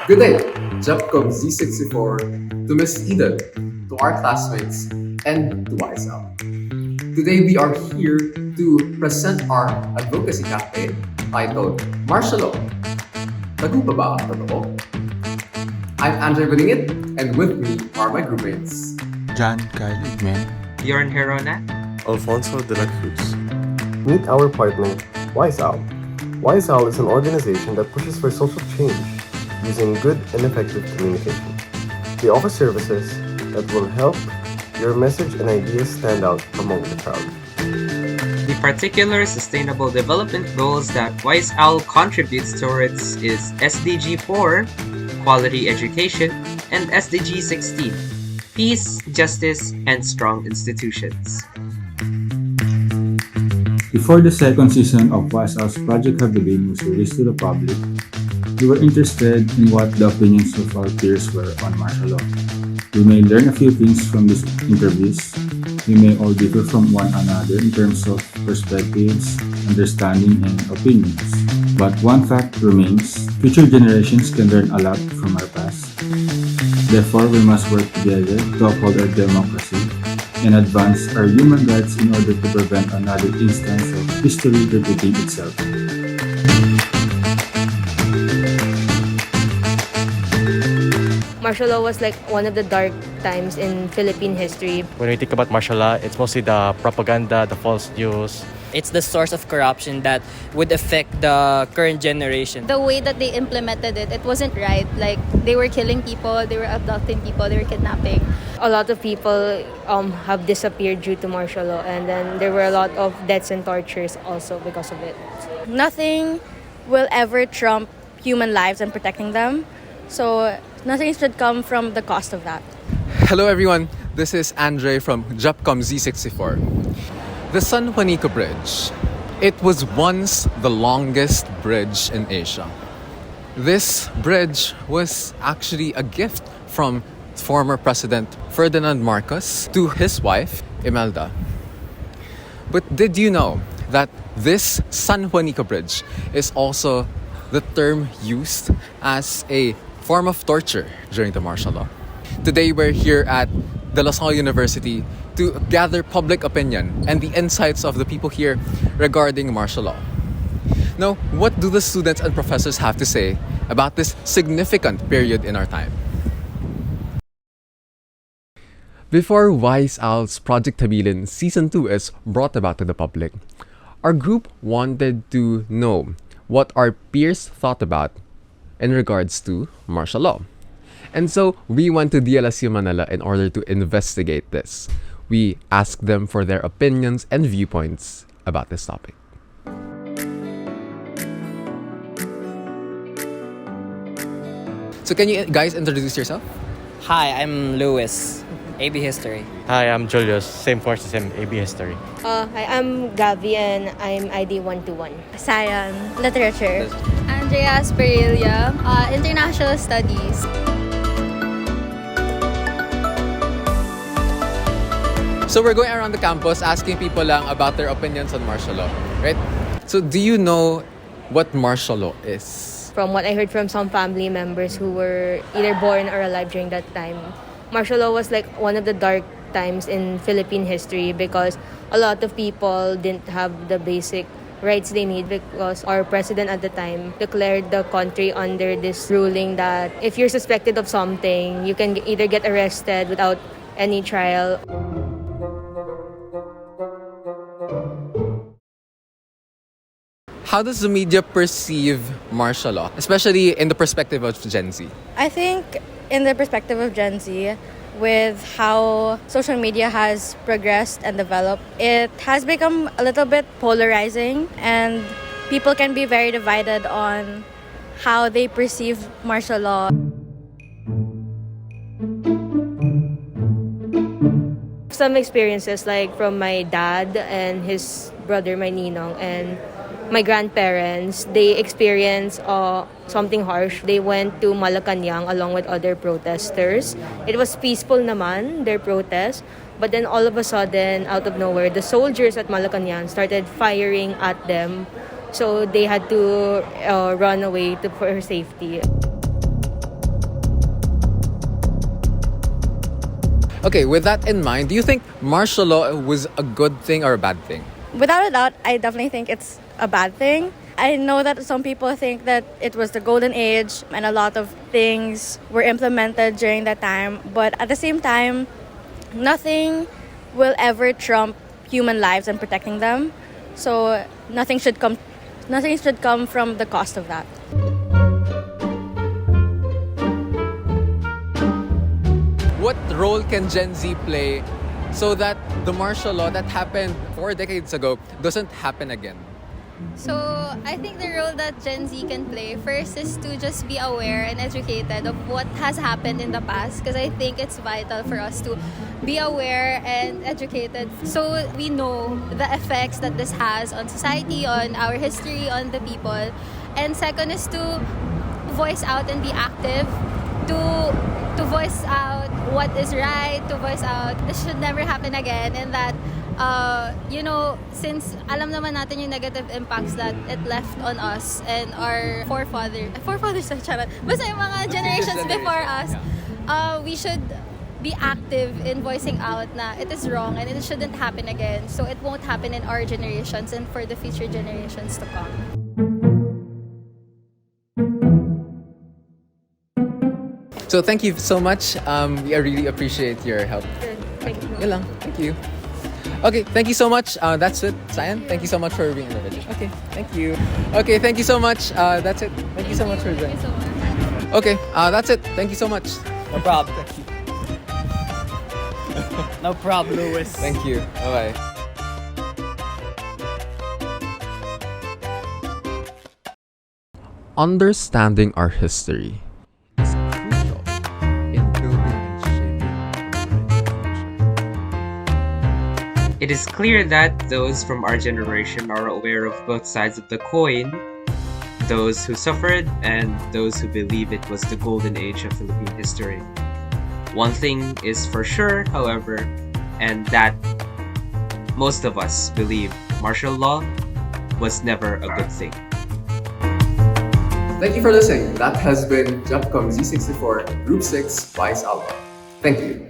Good day, GEPCOMM Z64, to Miss Eden, to our classmates, and to WiseOwl. Today we are here to present our advocacy campaign titled Martial Law. Tagu pa ba ang totoo? I'm Andre Beningit, and with me are my groupmates. John Kyle Igmen, Bjorn Herona, Alfonso de la Cruz. Meet our partner, WiseOwl. WiseOwl is an organization that pushes for social change using good and effective communication. They offer services that will help your message and ideas stand out among the crowd. the particular Sustainable Development Goals that WiseOwl contributes towards is SDG 4, Quality Education, and SDG 16, Peace, Justice, and Strong Institutions. before the second season of WiseOwl's Project Habilin was released to the public, we were interested in what the opinions of our peers were on martial law. We may learn a few things from these interviews. We may all differ from one another in terms of perspectives, understanding, and opinions. But one fact remains, future generations can learn a lot from our past. Therefore, we must work together to uphold our democracy and advance our human rights in order to prevent another instance of history repeating itself. Martial law was like one of the dark times in Philippine history. When we think about martial law, it's mostly the propaganda, the false news. It's the source of corruption that would affect the current generation. The way that they implemented it, it wasn't right. Like, they were killing people, they were abducting people, they were kidnapping. A lot of people have disappeared due to martial law, and then there were a lot of deaths and tortures also because of it. Nothing will ever trump human lives and protecting them. So nothing should come from the cost of that. Hello everyone, this is Andre from GEPCOMM Z64. The San Juanico Bridge. It was once the longest bridge in Asia. This bridge was actually a gift from former President Ferdinand Marcos to his wife, Imelda. But did you know that this San Juanico Bridge is also the term used as a form of torture during the martial law? Today we're here at De La Salle University to gather public opinion and the insights of the people here regarding martial law. Now, what do the students and professors have to say about this significant period in our time? Before WiseOwl's Project Habilin Season 2 is brought about to the public, our group wanted to know what our peers thought about in regards to martial law. And so we went to DLSU Manila in order to investigate this. We asked them for their opinions and viewpoints about this topic. So can you guys introduce yourself? Hi, I'm Louis, AB History. Hi, I'm Julius, same course as him, AB History. Hi, I'm Gavi, and I'm ID 121. Sayan, literature. Andrea Sperilia, international studies. So we're going around the campus asking people lang about their opinions on martial law, right? So do you know what martial law is? From what I heard from some family members who were either born or alive during that time, martial law was like one of the dark times in Philippine history because a lot of people didn't have the basic rights they need because our president at the time declared the country under this ruling that if you're suspected of something, you can either get arrested without any trial. How does the media perceive martial law, especially in the perspective of Gen Z? I think in the perspective of Gen Z, with how social media has progressed and developed, it has become a little bit polarizing and people can be very divided on how they perceive martial law. Some experiences like from my dad and his brother, my ninong, and my grandparents, they experienced something harsh. They went to Malacanang along with other protesters. It was peaceful naman, their protest. But then all of a sudden, out of nowhere, the soldiers at Malacanang started firing at them. So they had to run away for safety. Okay, with that in mind, do you think martial law was a good thing or a bad thing? Without a doubt, I definitely think it's a bad thing. I know that some people think that it was the golden age and a lot of things were implemented during that time, but at the same time, nothing will ever trump human lives and protecting them. So nothing should come from the cost of that. What role can Gen Z play so that the martial law that happened 4 decades ago doesn't happen again? So I think the role that Gen Z can play first is to just be aware and educated of what has happened in the past, because I think it's vital for us to be aware and educated so we know the effects that this has on society, on our history, on the people. And second is to voice out and be active, to voice out what is right, to voice out this should never happen again, and that since alam naman natin yung negative impacts that it left on us and our forefathers, basta yung mga generations before us, we should be active in voicing out na it is wrong and it shouldn't happen again, so it won't happen in our generations and for the future generations to come. So thank you so much. We really appreciate your help. Thank you. Yun lang. Thank you. Okay, thank you so much. That's it. Sayan, thank you so much for being in the video. Okay, thank you. Okay, thank you so much. That's it. Thank you so much for joining. Okay, that's it. Thank you so much. No problem. No problem, Louis. Thank you. Bye-bye. Understanding our history is crucial in building and shaping our It is clear that those from our generation are aware of both sides of the coin, those who suffered and those who believe it was the golden age of Philippine history. One thing is for sure, however, and that most of us believe martial law was never a good thing. Thank you for listening. That has been GEPCOMM Z64 Group 6 WiseOwl1. Thank you.